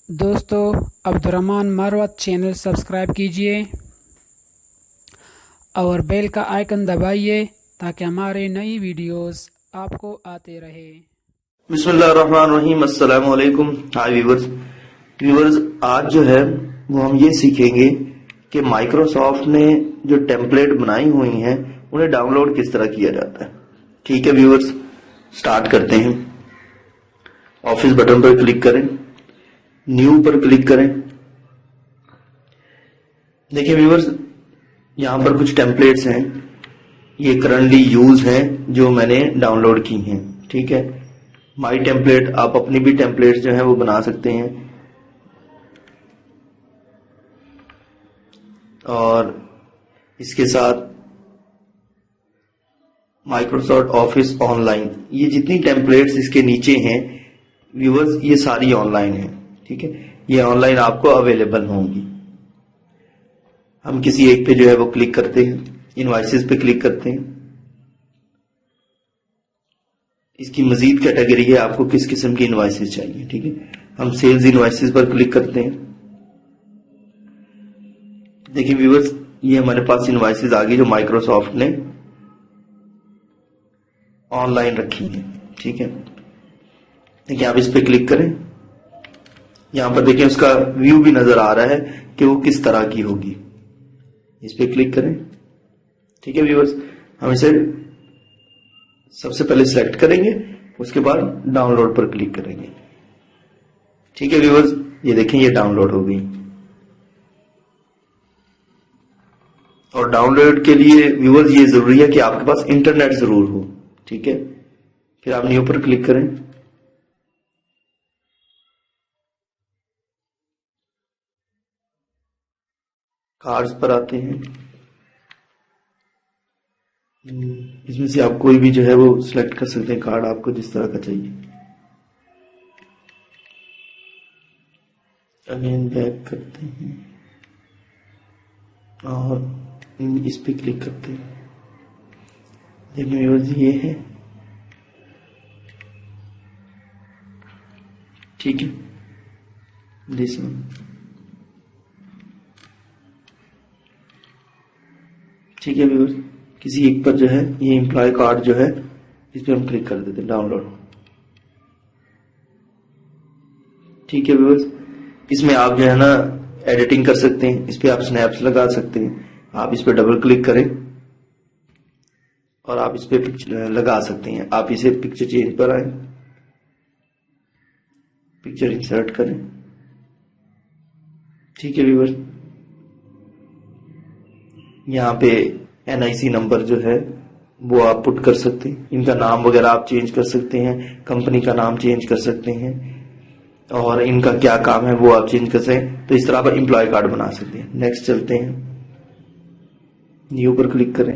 दोस्तों, Abdurrahman Marwat channel subscribe कीजिए और बेल का आइकन दबाइए ताकि हमारे नई वीडियोस आपको आते रहे। बिस्मिल्लाहिर्रहमानिर्रहीम। अस्सलाम वालेकुम। हाय व्यूवर्स, आज जो है वो हम ये सीखेंगे कि माइक्रोसॉफ्ट ने जो टेम्पलेट बनाई हुई हैं उन्हें डाउनलोड किस तरह किया जाता है। ठीक है व्यूवर्स, स्टार्ट करते हैं। ऑफिस बटन पर क्लिक करें, न्यू पर क्लिक करें। देखिए व्यूवर्स, यहाँ पर कुछ टेम्पलेट्स हैं, ये करंटली यूज हैं जो मैंने डाउनलोड की हैं। ठीक है, माई टेम्पलेट, आप अपनी भी टेम्पलेट्स जो हैं वो बना सकते हैं। और इसके साथ माइक्रोसॉफ्ट ऑफिस ऑनलाइन, ये जितनी टेम्पलेट्स इसके नीचे हैं व्यूवर्स, ये सारी ऑनलाइन हैं। ठीक है, ये ऑनलाइन आपको अवेलेबल होंगी। हम किसी एक पे जो है वो क्लिक करते हैं, इनवॉइसेस पे क्लिक करते हैं। इसकी मजीद कैटेगरी है, आपको किस किस्म की इनवॉइसेस चाहिए। ठीक है, हम सेल्स इनवॉइसेस पर क्लिक करते हैं। देखिए व्यूअर्स, ये हमारे पास इनवॉइसेस आ गई जो माइक्रोसॉफ्ट ने ऑनलाइन रखी है। ठीक है, देखिए आप इस पे क्लिक करें, यहां पर देखिए उसका व्यू भी नजर आ रहा है कि वो किस तरह की होगी। इस पे क्लिक करें। ठीक है व्यूअर्स, हम इसे सबसे पहले सिलेक्ट करेंगे, उसके बाद डाउनलोड पर क्लिक करेंगे। ठीक है व्यूअर्स, ये देखें ये डाउनलोड हो गई। और डाउनलोड के लिए व्यूअर्स ये जरूरी है कि आपके पास इंटरनेट जरूर हो। ठीक है, फिर आप न्यू पर क्लिक करें। कार्ड्स पर आते हैं, इसमें से आप कोई भी जो है वो सिलेक्ट कर सकते हैं, कार्ड आपको जिस तरह का चाहिए। अगेन बैक करते हैं और इस पे क्लिक करते हैं। देखिए व्यूअर्स, ये है। ठीक है, दिस वन। ठीक है व्यूअर्स, किसी एक पर जो है ये एम्प्लॉय कार्ड जो है इस पे हम क्लिक कर देते हैं, डाउनलोड। ठीक है व्यूअर्स, इसमें आप जो है ना एडिटिंग कर सकते हैं, इस पे आप स्नैप्स लगा सकते हैं। आप इस पे डबल क्लिक करें और आप इस पे पिक्चर लगा सकते हैं। आप इसे पिक्चर चेंज पर आए, पिक्चर इंसर्ट करें। ठीक है व्यूअर्स, यहाँ पे NIC नंबर जो है वो आप पुट कर सकते हैं। इनका नाम वगैरह आप चेंज कर सकते हैं, कंपनी का नाम चेंज कर सकते हैं और इनका क्या काम है वो आप चेंज कर सकते हैं। तो इस तरह आप एम्प्लॉय कार्ड बना सकते हैं। नेक्स्ट चलते हैं, न्यू पर क्लिक करें।